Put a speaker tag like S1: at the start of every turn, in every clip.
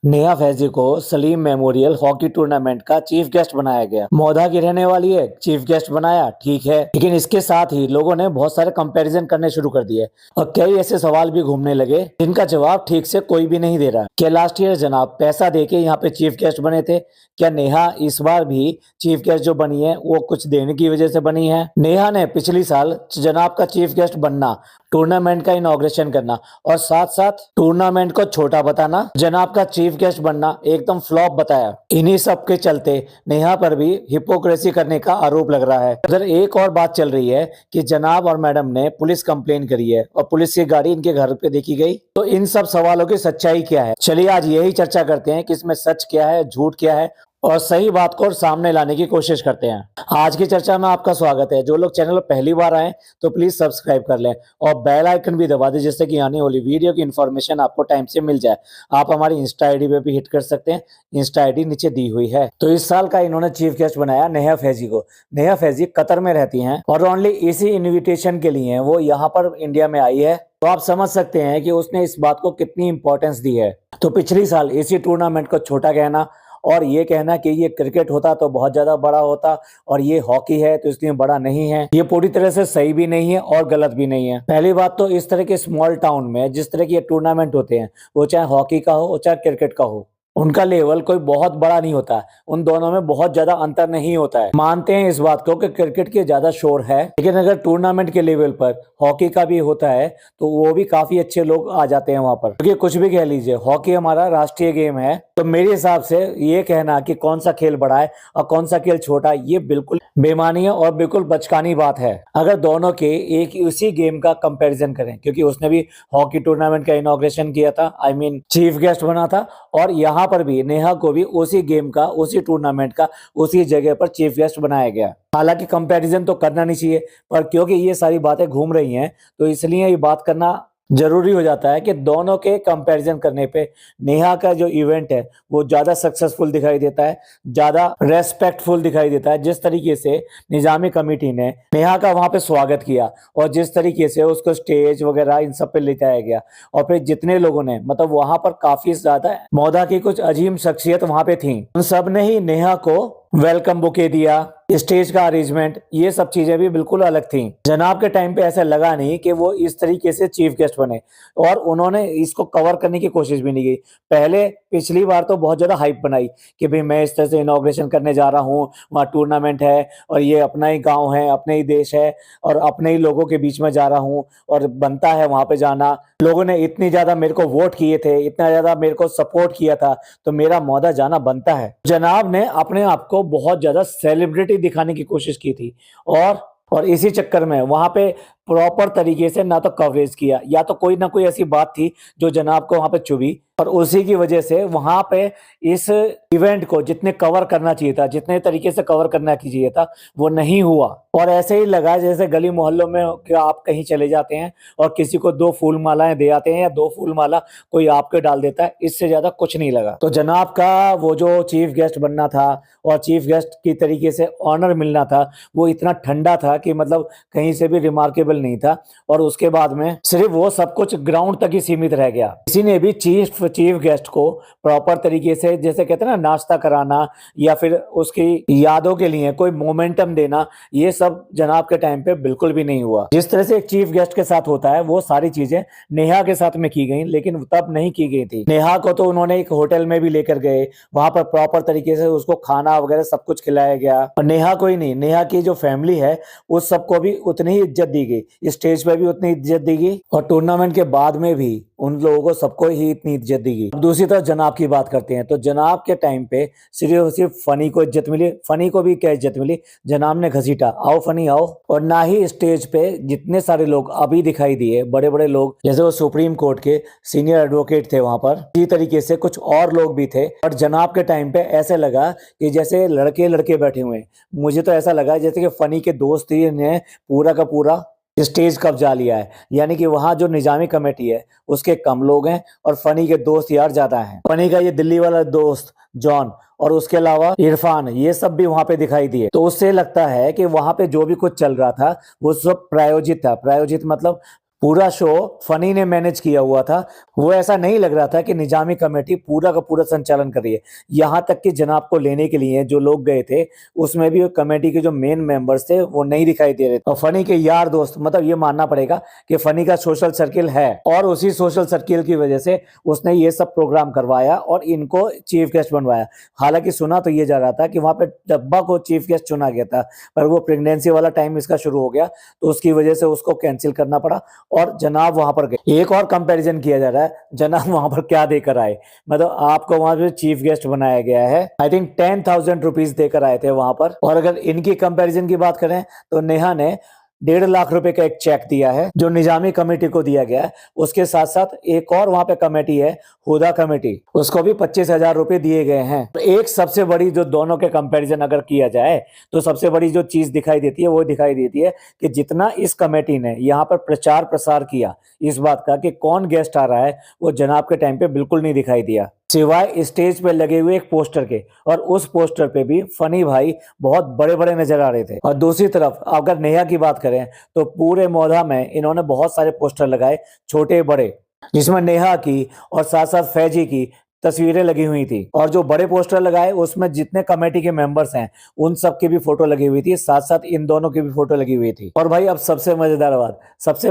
S1: नेहा फैजी को Salim memorial hockey tournament का chief guest बनाया गया। मौधा की रहने वाली है, चीफ गेस्ट बनाया, ठीक है, लेकिन इसके साथ ही लोगों ने बहुत सारे कंपैरिजन करने शुरू कर दिए और कई ऐसे सवाल भी घूमने लगे जिनका जवाब ठीक से कोई भी नहीं दे रहा। क्या लास्ट ईयर जनाब पैसा देके यहाँ पे चीफ गेस्ट बने थे? क्या नेहा इस बार भी चीफ गेस्ट जो बनी है वो कुछ देने की वजह से बनी है? नेहा ने पिछली साल जनाब का चीफ गेस्ट बनना, टूर्नामेंट का इनॉग्रेशन करना और साथ साथ टूर्नामेंट को छोटा बताना, जनाब का चीफ गेस्ट बनना एकदम फ्लॉप बताया। इन्हीं सब के चलते नेहा पर भी हिपोक्रेसी करने का आरोप लग रहा है। उधर एक और बात चल रही है कि जनाब और मैडम ने पुलिस कंप्लेन करी है और पुलिस की गाड़ी इनके घर पे देखी गई। तो इन सब सवालों की सच्चाई क्या है? चलिए आज यही चर्चा करते हैं कि इसमें सच क्या है, झूठ क्या है और सही बात को सामने लाने की कोशिश करते हैं। आज की चर्चा में आपका स्वागत है। जो लोग चैनल पर पहली बार आए तो प्लीज सब्सक्राइब कर लें और बेल आइकन भी दबा दें जिससे कि आने वाली वीडियो की इन्फॉर्मेशन आपको टाइम से मिल जाए। आप हमारी इंस्टा आईडी पे भी हिट कर सकते हैं, इंस्टा आईडी नीचे दी हुई है। तो इस साल का इन्होंने चीफ गेस्ट बनाया नेहा फैजी को। नेहा फैजी कतर में रहती हैं और ओनली इसी इन्विटेशन के लिए वो यहाँ पर इंडिया में आई है। तो आप समझ सकते हैं कि उसने इस बात को कितनी इंपॉर्टेंस दी है। तो पिछली साल इसी टूर्नामेंट को छोटा कहना और ये कहना कि ये क्रिकेट होता तो बहुत ज्यादा बड़ा होता और ये हॉकी है तो इसलिए बड़ा नहीं है, ये पूरी तरह से सही भी नहीं है और गलत भी नहीं है। पहली बात तो इस तरह के स्मॉल टाउन में जिस तरह के ये टूर्नामेंट होते हैं, वो चाहे हॉकी का हो चाहे क्रिकेट का हो, उनका लेवल कोई बहुत बड़ा नहीं होता है। उन दोनों में बहुत ज्यादा अंतर नहीं होता है। मानते हैं इस बात को कि क्रिकेट की ज्यादा शोर है, लेकिन अगर टूर्नामेंट के लेवल पर हॉकी का भी होता है तो वो भी काफी अच्छे लोग आ जाते हैं वहां पर। क्योंकि कुछ भी कह लीजिए, हॉकी हमारा राष्ट्रीय गेम है। तो मेरे हिसाब से ये कहना कि कौन सा खेल बड़ा है और कौन सा खेल छोटा है, ये बिल्कुल बेमानी है और बिल्कुल बचकानी बात है। अगर दोनों के एक उसी गेम का कंपैरिजन करें, क्योंकि उसने भी हॉकी टूर्नामेंट का इनॉग्रेशन किया था, आई मीन चीफ गेस्ट बना था, और यहाँ पर भी नेहा को भी उसी गेम का, उसी टूर्नामेंट का, उसी जगह पर चीफ गेस्ट बनाया गया। हालांकि कंपैरिजन तो करना नहीं चाहिए, पर क्योंकि ये सारी बातें घूम रही हैं तो इसलिए ये बात करना जरूरी हो जाता है कि दोनों के कंपैरिजन करने पे नेहा का जो इवेंट है वो ज्यादा सक्सेसफुल दिखाई देता है, ज्यादा रेस्पेक्टफुल दिखाई देता है। जिस तरीके से निजामी कमेटी ने नेहा का वहां पे स्वागत किया और जिस तरीके से उसको स्टेज वगैरह इन सब पे ले जाया गया, और फिर जितने लोगों ने, मतलब वहां पर काफी ज्यादा मौदा की कुछ अजीम शख्सियत वहां पे थी, उन सब ने ही नेहा को वेलकम बुके दिया, स्टेज का अरेंजमेंट, ये सब चीजें भी बिल्कुल अलग थी। जनाब के टाइम पे ऐसा लगा नहीं कि वो इस तरीके से चीफ गेस्ट बने, और उन्होंने इसको कवर करने की कोशिश भी नहीं की। पहले पिछली बार तो बहुत ज्यादा हाइप बनाई कि भाई मैं इस तरह से इनॉग्रेशन करने जा रहा हूँ, वहाँ टूर्नामेंट है और ये अपना ही गाँव है, अपने ही देश है और अपने ही लोगों के बीच में जा रहा हूँ और बनता है वहां पे जाना। लोगों ने इतनी ज्यादा मेरे को वोट किए थे, इतना ज्यादा मेरे को सपोर्ट किया था, तो मेरा मौदा जाना बनता है। जनाब ने अपने आप को बहुत ज्यादा सेलिब्रिटी दिखाने की कोशिश की थी और इसी चक्कर में वहां पे प्रॉपर तरीके से ना तो कवरेज किया, या तो कोई ना कोई ऐसी बात थी जो जनाब को वहां पे चुभी, और उसी की वजह से वहां पे इस इवेंट को जितने कवर करना चाहिए था, जितने तरीके से कवर करना चाहिए था, वो नहीं हुआ। और ऐसे ही लगा जैसे गली मोहल्लों में कि आप कहीं चले जाते हैं और किसी को 2 फूल मालाएं दे आते हैं या 2 फूल माला कोई आपके डाल देता है, इससे ज्यादा कुछ नहीं लगा। तो जनाब का वो जो चीफ गेस्ट बनना था और चीफ गेस्ट की तरीके से ऑनर मिलना था, वो इतना ठंडा था कि मतलब कहीं से भी रिमार्केबल नहीं था। और उसके बाद में सिर्फ वो सब कुछ ग्राउंड तक ही सीमित रह गया। किसी ने भी चीफ गेस्ट को प्रॉपर तरीके से, जैसे कहते हैं ना, नाश्ता कराना या फिर उसकी यादों के लिए कोई मोमेंटम देना, ये सब जनाब के टाइम पे बिल्कुल भी नहीं हुआ। जिस तरह से एक चीफ गेस्ट के साथ होता है वो सारी चीजें नेहा के साथ में की गई, लेकिन तब नहीं की गई थी। नेहा को तो उन्होंने एक होटल में भी लेकर गए, वहां पर प्रॉपर तरीके से उसको खाना वगैरह सब कुछ खिलाया गया। और नेहा को ही नहीं, नेहा की जो फैमिली है उस सबको भी उतनी ही इज्जत दी गई, स्टेज पे भी उतनी इज्जत दी गई और टूर्नामेंट के बाद में भी उन लोगों को सबको ही इतनी इज्जत दी गई। दूसरी तरफ जनाब की बात करते हैं तो जनाब के टाइम पे सिर्फ फनी को इज्जत मिली। फनी को भी क्या इज्जत मिली, जनाब ने घसीटा, आओ फनी आओ। और ना ही स्टेज पे जितने सारे लोग अभी दिखाई दिए, बड़े बड़े लोग, जैसे वो सुप्रीम कोर्ट के सीनियर एडवोकेट थे वहां पर, इसी तरीके से कुछ और लोग भी थे। और जनाब के टाइम पे ऐसे लगा कि जैसे लड़के लड़के बैठे हुए हैं। मुझे तो ऐसा लगा जैसे कि फनी के दोस्त ही ने पूरा का पूरा स्टेज कब्जा लिया है, यानी कि वहां जो निजामी कमेटी है उसके कम लोग हैं और फनी के दोस्त यार ज्यादा हैं। फनी का ये दिल्ली वाला दोस्त जॉन और उसके अलावा इरफान, ये सब भी वहां पे दिखाई दिए। तो उससे लगता है कि वहां पे जो भी कुछ चल रहा था वो सब प्रायोजित था। प्रायोजित मतलब पूरा शो फनी ने मैनेज किया हुआ था। वो ऐसा नहीं लग रहा था कि निजामी कमेटी पूरा का पूरा संचालन कर रही है। यहाँ तक कि जनाब को लेने के लिए जो लोग गए थे उसमें भी कमेटी के जो मेन मेंबर्स थे वो नहीं दिखाई दे रहे थे। और फनी के यार दोस्त, मतलब ये मानना पड़ेगा कि फनी का सोशल सर्किल है और उसी सोशल सर्किल की वजह से उसने ये सब प्रोग्राम करवाया और इनको चीफ गेस्ट बनवाया। हालांकि सुना तो ये जा रहा था कि वहां पे डब्बा को चीफ गेस्ट चुना गया था, पर वो प्रेगनेंसी वाला टाइम इसका शुरू हो गया तो उसकी वजह से उसको कैंसिल करना पड़ा और जनाब वहां पर गए। एक और कंपैरिजन किया जा रहा है, जनाब वहां पर क्या देकर आए, मतलब आपको वहां पे चीफ गेस्ट बनाया गया है। आई थिंक 10,000 रुपीज देकर आए थे वहां पर। और अगर इनकी कंपैरिजन की बात करें तो नेहा ने 1.5 लाख रुपए का एक चेक दिया है जो निजामी कमेटी को दिया गया है। उसके साथ साथ एक और वहां पे कमेटी है, हुदा कमेटी, उसको भी 25,000 रुपए दिए गए हैं। एक सबसे बड़ी जो दोनों के कंपैरिजन अगर किया जाए तो सबसे बड़ी जो चीज दिखाई देती है वो दिखाई देती है कि जितना इस कमेटी ने यहाँ पर प्रचार प्रसार किया इस बात का कि कौन गेस्ट आ रहा है, वो जनाब के टाइम पे बिल्कुल नहीं दिखाई दिया, सिवाय स्टेज पे लगे हुए एक पोस्टर के। और उस पोस्टर पे भी फनी भाई बहुत बड़े बड़े नजर आ रहे थे। और दूसरी तरफ अगर नेहा की बात करें तो पूरे मौधा में इन्होंने बहुत सारे पोस्टर लगाए, छोटे बड़े, जिसमें नेहा की और साथ साथ फैजी की तस्वीरें लगी हुई थी। और जो बड़े पोस्टर लगाए उसमें जितने कमेटी के मेंबर्स हैं उन सब की भी फोटो लगी हुई थी, साथ साथ इन दोनों की भी फोटो लगी हुई थी। और भाई अब सबसे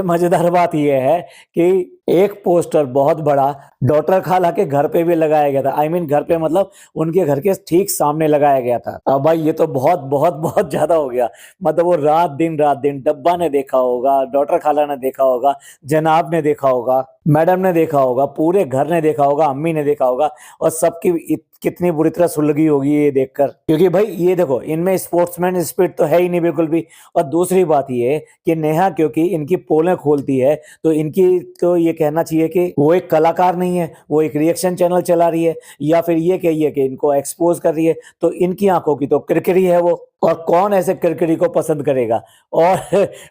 S1: मजेदार बात यह है कि एक पोस्टर बहुत बड़ा डॉक्टर खाला के घर पे भी लगाया गया था। आई मीन घर पे मतलब उनके घर के ठीक सामने लगाया गया था। अब भाई ये तो बहुत बहुत बहुत ज्यादा हो गया। मतलब वो रात दिन डब्बा ने देखा होगा, डॉक्टर खाला ने देखा होगा, जनाब ने देखा होगा, मैडम ने देखा होगा, पूरे घर ने देखा होगा, अम्मी ने देखा होगा और सबकी कितनी बुरी तरह सुलगी होगी ये देखकर। क्योंकि भाई ये देखो, इनमें स्पोर्ट्समैन स्पिरिट तो है ही नहीं बिल्कुल भी। और दूसरी बात ये कि नेहा क्योंकि इनकी पोलें खोलती है तो इनकी तो ये कहना चाहिए कि वो एक कलाकार नहीं है, वो एक रिएक्शन चैनल चला रही है, या फिर ये कहिए कि इनको एक्सपोज कर रही है। तो इनकी आंखों की तो किरकिरी है वो, और कौन ऐसे किरकिरी को पसंद करेगा। और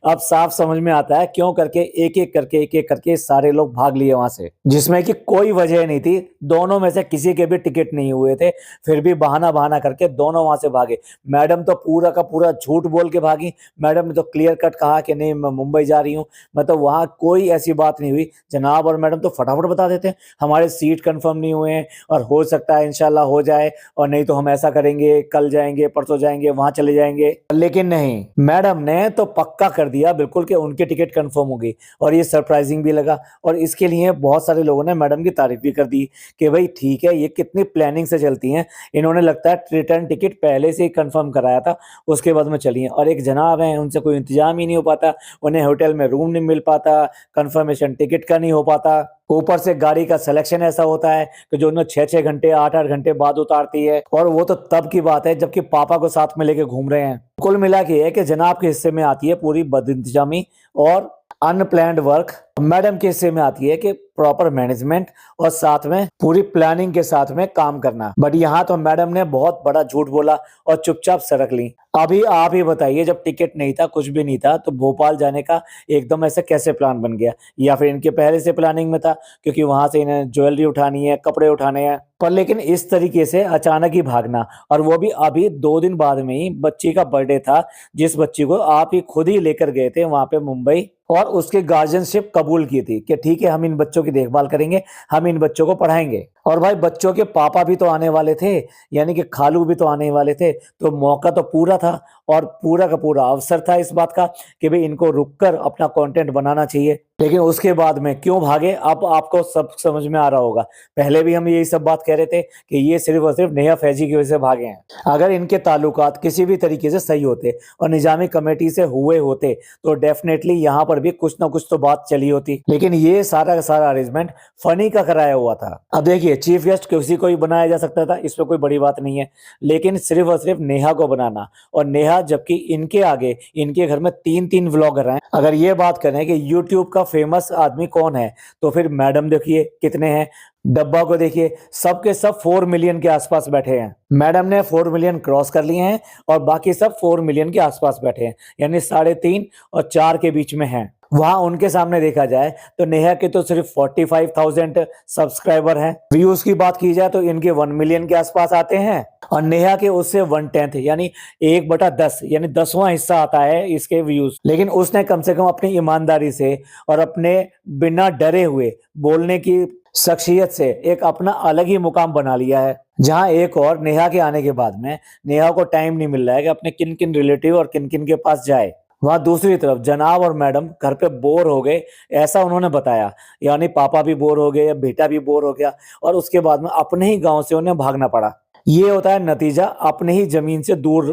S1: अब साफ समझ में आता है क्यों करके एक एक करके सारे लोग भाग लिए वहां से, जिसमें कि कोई वजह नहीं थी। दोनों में से किसी के भी टिकट नहीं हुए थे, फिर भी बहाना करके दोनों वहां से भागे। मैडम तो पूरा का पूरा झूठ बोल के भागी। मैडम ने तो क्लियर कट कहा कि नहीं मैं मुंबई जा रही हूँ। मतलब वहां कोई ऐसी बात नहीं हुई। जनाब और मैडम तो फटाफट बता देते हमारे सीट कंफर्म नहीं हुए हैं और हो सकता है इंशाल्लाह हो जाए, और नहीं तो हम ऐसा करेंगे, कल जाएंगे, परसों जाएंगे, वहां चले जाएंगे। लेकिन नहीं, मैडम ने तो पक्का कर दिया बिल्कुल कि उनकी टिकट कंफर्म होगी। और ये सरप्राइजिंग भी लगा, और इसके लिए बहुत सारे लोगों ने मैडम की तारीफ भी कर दी कि भाई ठीक है, ये कितनी प्लानिंग से चलती हैं। इन्होंने लगता है रिटर्न टिकट पहले से ही कंफर्म कराया था, उसके बाद में चली हैं। और एक जनाब है, उनसे कोई इंतजाम ही नहीं हो पाता, उन्हें होटल में रूम नहीं मिल पाता, कंफर्मेशन टिकट का नहीं हो पाता, ऊपर से गाड़ी का सिलेक्शन ऐसा होता है कि जो उन्हें 6-6 घंटे 8-8 घंटे बाद उतारती है। और वो तो तब की बात है जबकि पापा को साथ में लेके घूम रहे हैं। कुल मिला के है कि जनाब के हिस्से में आती है पूरी बदइंतजामी और अनप्लैन्ड वर्क। मैडम के हिस्से में आती है कि प्रॉपर मैनेजमेंट और साथ में पूरी प्लानिंग के साथ में काम करना। बट यहाँ तो मैडम ने बहुत बड़ा झूठ बोला और चुपचाप सरक ली। अभी आप ही बताइए, जब टिकट नहीं था, कुछ भी नहीं था, तो भोपाल जाने का एकदम ऐसे कैसे प्लान बन गया? या फिर इनके पहले से प्लानिंग में था क्योंकि वहां से इन्हें ज्वेलरी उठानी है, कपड़े उठाने हैं। पर लेकिन इस तरीके से अचानक ही भागना, और वो भी अभी 2 दिन बाद में ही बच्ची का बर्थडे था, जिस बच्ची को आप ही खुद ही लेकर गए थे वहां पे मुंबई, और उसके गार्जियनशिप कबूल की थी कि ठीक है हम इन बच्चों की देखभाल करेंगे, हम इन बच्चों को पढ़ाएंगे। और भाई बच्चों के पापा भी तो आने वाले थे, यानी कि खालू भी तो आने वाले थे। तो मौका तो पूरा था और पूरा का पूरा अवसर था इस बात का कि भाई इनको रुककर अपना कंटेंट बनाना चाहिए। लेकिन उसके बाद में क्यों भागे, अब आपको सब समझ में आ रहा होगा। पहले भी हम यही सब बात कह रहे थे कि ये सिर्फ और सिर्फ नेहा फैजी की वजह से भागे हैं। अगर इनके ताल्लुकात किसी भी तरीके से सही होते और निजामी कमेटी से हुए होते तो डेफिनेटली यहाँ पर भी कुछ ना कुछ तो बात चली होती। लेकिन ये सारा का सारा अरेंजमेंट फनी का कराया हुआ था। अब देखिए, चीफ गेस्ट किसी को भी बनाया जा सकता था, इसमें कोई बड़ी बात नहीं है, लेकिन सिर्फ और सिर्फ नेहा को बनाना, और नेहा जबकि इनके आगे इनके घर में 3-3 व्लॉगर हैं। अगर ये बात करें कि यूट्यूब का फेमस आदमी कौन है, तो फिर मैडम देखिए कितने हैं, डब्बा को देखिए, सबके सब 4 मिलियन के आसपास बैठे हैं। मैडम ने 4 मिलियन क्रॉस कर लिए हैं और बाकी सब 4 मिलियन के आसपास बैठे हैं, यानी 3.5 और 4 के बीच में हैं। वहां उनके सामने देखा जाए तो नेहा के तो सिर्फ 45,000 सब्सक्राइबर हैं। व्यूज की बात की जाए तो इनके 1 मिलियन के आसपास आते हैं, और नेहा के उससे 1/10 यानी 1/10 यानी 10वां हिस्सा आता है इसके व्यूज। लेकिन उसने कम से कम अपनी ईमानदारी से और अपने बिना डरे हुए बोलने की शख्सियत से एक अपना अलग ही मुकाम बना लिया है। जहां एक और नेहा के आने के बाद में नेहा को टाइम नहीं मिल रहा है कि अपने किन किन रिलेटिव और किन किन के पास जाए। वहां दूसरी तरफ जनाब और मैडम घर पे बोर हो गए, ऐसा उन्होंने बताया। यानी पापा भी बोर हो गए या बेटा भी बोर हो गया और उसके बाद में अपने ही गांव से उन्हें भागना पड़ा। ये होता है नतीजा अपने ही जमीन से दूर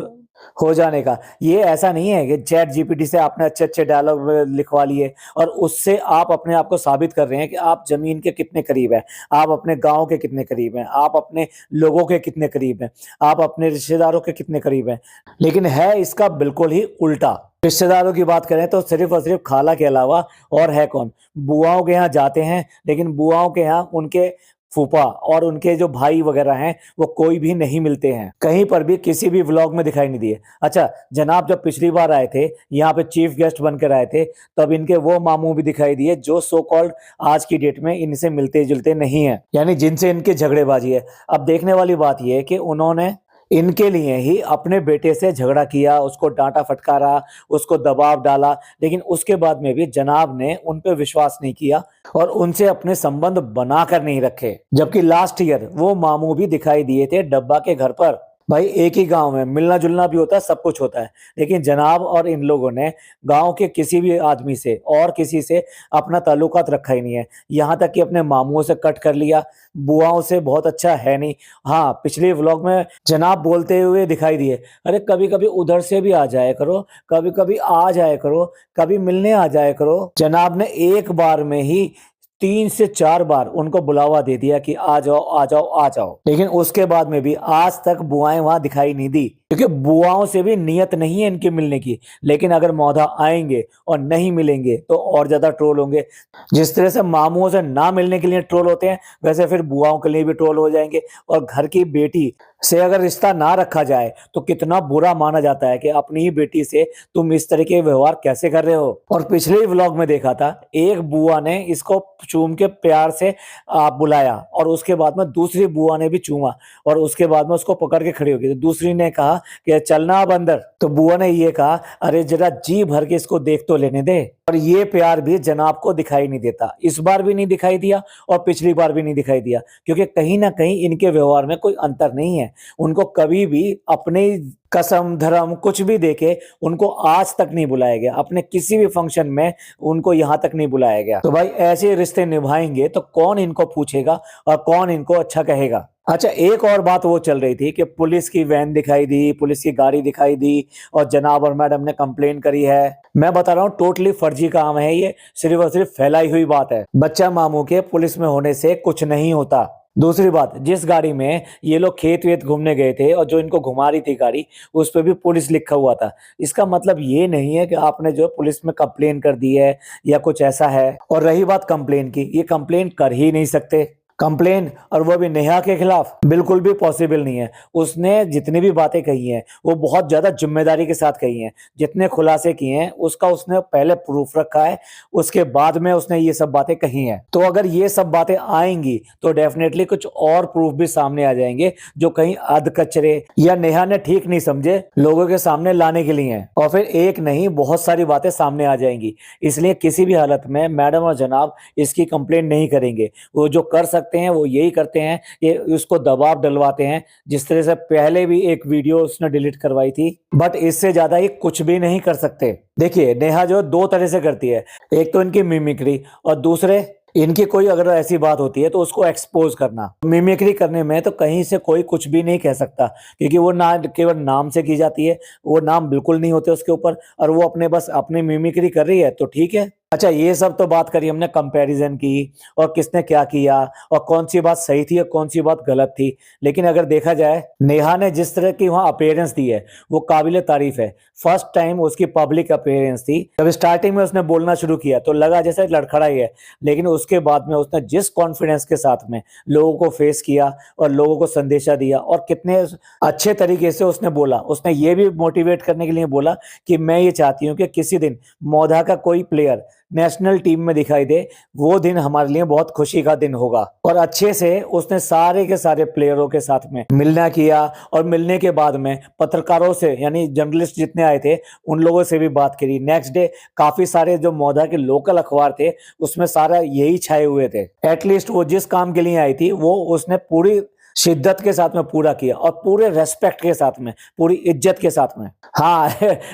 S1: हो जाने का। ये ऐसा नहीं है कि चैट जीपीटी से आपने अच्छे अच्छे डायलॉग लिखवा लिए और उससे आप अपने आप को साबित कर रहे हैं कि आप जमीन के कितने करीब हैं, आप अपने गांव के कितने करीब हैं, आप अपने लोगों के कितने करीब हैं, आप अपने रिश्तेदारों के कितने करीब हैं। लेकिन है इसका बिल्कुल ही उल्टा। रिश्तेदारों की बात करें तो सिर्फ और सिर्फ खाला के अलावा और है कौन। बुआओं के यहाँ जाते हैं लेकिन बुआओं के यहाँ उनके फूफा और उनके जो भाई वगैरह हैं वो कोई भी नहीं मिलते हैं, कहीं पर भी किसी भी व्लॉग में दिखाई नहीं दिए। अच्छा, जनाब जब पिछली बार आए थे यहाँ पे चीफ गेस्ट बनकर आए थे तब इनके वो मामू भी दिखाई दिए जो सो कॉल्ड आज की डेट में इनसे मिलते जुलते नहीं है, यानी जिनसे इनके झगड़ेबाजी है। अब देखने वाली बात यह है कि उन्होंने इनके लिए ही अपने बेटे से झगड़ा किया, उसको डांटा फटकारा, उसको दबाव डाला, लेकिन उसके बाद में भी जनाब ने उन पे विश्वास नहीं किया और उनसे अपने संबंध बनाकर नहीं रखे। जबकि लास्ट ईयर वो मामू भी दिखाई दिए थे डब्बा के घर पर। भाई एक ही गांव में मिलना जुलना भी होता है, सब कुछ होता है, लेकिन जनाब और इन लोगों ने गांव के किसी भी आदमी से और किसी से अपना ताल्लुकात रखा ही नहीं है। यहाँ तक कि अपने मामुओं से कट कर लिया, बुआओं से बहुत अच्छा है नहीं। हाँ, पिछले व्लॉग में जनाब बोलते हुए दिखाई दिए, अरे कभी कभी उधर से भी आ जाया करो, कभी कभी आ जाया करो, कभी मिलने आ जाया करो। जनाब ने एक बार में ही 3 से 4 बार उनको बुलावा दे दिया कि आ जाओ आ जाओ आ जाओ, लेकिन उसके बाद में भी आज तक बुआएं वहां दिखाई नहीं दी, क्योंकि बुआओं से भी नियत नहीं है इनकी मिलने की। लेकिन अगर मौधा आएंगे और नहीं मिलेंगे तो और ज्यादा ट्रोल होंगे। जिस तरह से मामुओं से ना मिलने के लिए ट्रोल होते हैं वैसे फिर बुआओं के लिए भी ट्रोल हो जाएंगे। और घर की बेटी से अगर रिश्ता ना रखा जाए तो कितना बुरा माना जाता है कि अपनी ही बेटी से तुम इस तरह के व्यवहार कैसे कर रहे हो। और पिछले ही व्लॉग में देखा था एक बुआ ने इसको चूम के प्यार से बुलाया और उसके बाद में दूसरी बुआ ने भी चूमा और उसके बाद में उसको पकड़ के खड़ी हो गई। तो दूसरी ने कहा कि चलना अब अंदर, तो बुआ ने ये कहा अरे जरा जी भर के इसको देख तो लेने दे। और ये प्यार भी जनाब को दिखाई नहीं देता, इस बार भी नहीं दिखाई दिया और पिछली बार भी नहीं दिखाई दिया, क्योंकि कहीं ना कहीं इनके व्यवहार में कोई अंतर नहीं है। उनको कभी भी अपने कसम धर्म कुछ भी देके उनको आज तक नहीं बुलाया गया, अपने किसी भी फंक्शन में उनको यहाँ तक नहीं बुलाया गया। तो भाई ऐसे रिश्ते निभाएंगे तो कौन इनको पूछेगा और कौन इनको अच्छा कहेगा। अच्छा, एक और बात वो चल रही थी कि पुलिस की वैन दिखाई दी, पुलिस की गाड़ी दिखाई दी और जनाब और मैडम ने कंप्लेन करी है। मैं बता रहा हूँ टोटली फर्जी काम है ये, सिर्फ और सिर्फ फैलाई हुई बात है। बच्चा मामू के पुलिस में होने से कुछ नहीं होता। दूसरी बात, जिस गाड़ी में ये लोग खेत वेत घूमने गए थे और जो इनको घुमा रही थी गाड़ी उस पर भी पुलिस लिखा हुआ था। इसका मतलब ये नहीं है कि आपने जो पुलिस में कंप्लेन कर दी है या कुछ ऐसा है। और रही बात कंप्लेन की, ये कंप्लेन कर ही नहीं सकते। कंप्लेन और वो भी नेहा के खिलाफ बिल्कुल भी पॉसिबल नहीं है। उसने जितनी भी बातें कही हैं वो बहुत ज्यादा जिम्मेदारी के साथ कही हैं, जितने खुलासे किए हैं उसका उसने पहले प्रूफ रखा है, उसके बाद में उसने ये सब बातें कही हैं। तो अगर ये सब बातें आएंगी तो डेफिनेटली कुछ और प्रूफ भी सामने आ जाएंगे जो कहीं अध कचरे या नेहा ने ठीक नहीं समझे लोगों के सामने लाने के लिए हैं। और फिर एक नहीं बहुत सारी बातें सामने आ जाएंगी। इसलिए किसी भी हालत में मैडम और जनाब इसकी कंप्लेन नहीं करेंगे। वो जो कर सकते हैं वो यही करते हैं कि उसको दबाव डलवाते हैं, जिस तरह से पहले भी एक वीडियो उसने डिलीट करवाई थी। बट इससे ज्यादा ही कुछ भी नहीं कर सकते। देखिए नेहा जो 2 तरह से करती है, एक तो इनकी मिमिक्री और दूसरे इनकी कोई अगर ऐसी बात होती है तो उसको एक्सपोज करना। मिमिक्री करने में तो कहीं से कोई कुछ भी नहीं कह सकता, क्योंकि वो ना केवल नाम से की जाती है, वो नाम बिल्कुल नहीं होते उसके ऊपर, और वो अपने बस अपनी मिमिक्री कर रही है तो ठीक है। अच्छा, ये सब तो बात करी हमने कंपैरिजन की और किसने क्या किया और कौन सी बात सही थी और कौन सी बात गलत थी। लेकिन अगर देखा जाए नेहा ने जिस तरह की वहां अपीयरेंस दी है वो काबिले तारीफ है। फर्स्ट टाइम उसकी पब्लिक अपीयरेंस थी। जब स्टार्टिंग में उसने बोलना शुरू किया तो लगा जैसे लड़खड़ा ही है, लेकिन उसके बाद में उसने जिस कॉन्फिडेंस के साथ में लोगों को फेस किया और लोगों को संदेशा दिया और कितने अच्छे तरीके से उसने बोला। उसने ये भी मोटिवेट करने के लिए बोला कि मैं ये चाहती हूँ कि किसी दिन मौधा का कोई प्लेयर नेशनल टीम में दिखाई दे, वो दिन हमारे लिए बहुत खुशी का दिन होगा। और अच्छे से उसने सारे के सारे प्लेयरों के साथ में मिलना किया और मिलने के बाद में पत्रकारों से यानी जर्नलिस्ट जितने आए थे उन लोगों से भी बात करी। नेक्स्ट डे काफी सारे जो मौधा के लोकल अखबार थे उसमें सारा यही छाए हुए थे। एटलीस्ट वो जिस काम के लिए आई थी वो उसने पूरी शिद्दत के साथ में पूरा किया और पूरे रेस्पेक्ट के साथ में, पूरी इज्जत के साथ में। हाँ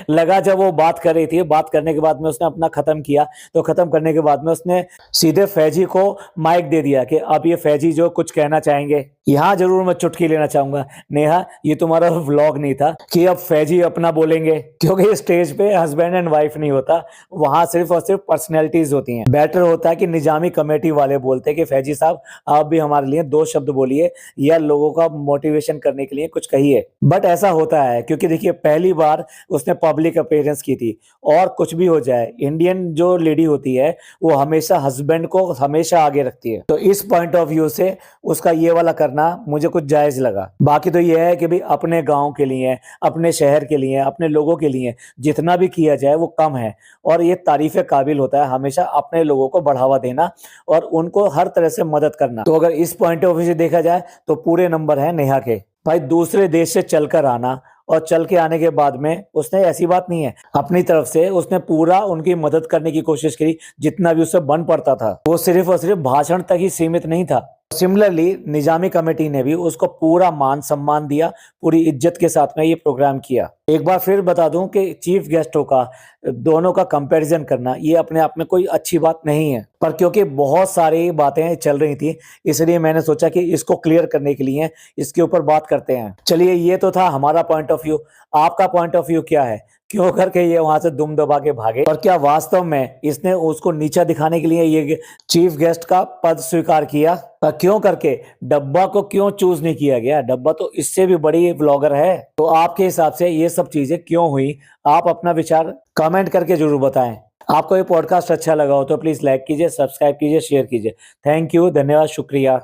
S1: लगा जब वो बात कर रही थी, बात करने के बाद में उसने अपना खत्म किया, तो खत्म करने के बाद में उसने सीधे फैजी को माइक दे दिया कि अब ये फैजी जो कुछ कहना चाहेंगे। यहाँ जरूर मैं चुटकी लेना चाहूंगा, नेहा ये तुम्हारा व्लॉग नहीं था कि अब फैजी अपना बोलेंगे, क्योंकि स्टेज पे हस्बैंड एंड वाइफ नहीं होता, वहां सिर्फ और सिर्फ पर्सनैलिटीज होती हैं। बेटर होता है कि निजामी कमेटी वाले बोलते कि फैजी साहब आप भी हमारे लिए 2 शब्द बोलिए या लोगों का मोटिवेशन करने के लिए कुछ कहिए। बट ऐसा होता है क्योंकि देखिए पहली बार उसने पब्लिक अपीयरेंस की थी, और कुछ भी हो जाए इंडियन जो लेडी होती है वो हमेशा हस्बैंड को हमेशा आगे रखती है। तो इस पॉइंट ऑफ व्यू से उसका ये वाला करना मुझे कुछ जायज लगा। बाकी तो ये है कि भाई अपने गांव के लिए, अपने शहर के लिए, अपने लोगों के लिए जितना भी किया जाए वो कम है, और ये तारीफ काबिल होता है हमेशा अपने लोगों को बढ़ावा देना और उनको हर तरह से मदद करना। तो अगर इस पॉइंट ऑफ व्यू से देखा जाए तो पूरे नंबर है नेहा के। भाई दूसरे देश से चलकर आना, और चल के आने के बाद में उसने ऐसी बात नहीं है, अपनी तरफ से उसने पूरा उनकी मदद करने की कोशिश की जितना भी उससे बन पड़ता था। वो सिर्फ और सिर्फ भाषण तक ही सीमित नहीं था। सिमिलरली निजामी कमेटी ने भी उसको पूरा मान सम्मान दिया, पूरी इज्जत के साथ में ये प्रोग्राम किया। एक बार फिर बता दूं कि चीफ गेस्टों का दोनों का कंपैरिजन करना ये अपने आप में कोई अच्छी बात नहीं है, पर क्योंकि बहुत सारी बातें चल रही थी इसलिए मैंने सोचा कि इसको क्लियर करने के लिए इसके ऊपर बात करते हैं। चलिए ये तो था हमारा पॉइंट ऑफ व्यू, आपका पॉइंट ऑफ व्यू क्या है? क्यों करके ये वहां से दुम दबा के भागे, और क्या वास्तव में इसने उसको नीचा दिखाने के लिए ये चीफ गेस्ट का पद स्वीकार किया? क्यों करके डब्बा को क्यों चूज नहीं किया गया? डब्बा तो इससे भी बड़ी ब्लॉगर है। तो आपके हिसाब से ये सब चीजें क्यों हुई, आप अपना विचार कमेंट करके जरूर बताएं। आपको ये पॉडकास्ट अच्छा लगा हो तो प्लीज लाइक कीजिए, सब्सक्राइब कीजिए, शेयर कीजिए। थैंक यू, धन्यवाद, शुक्रिया।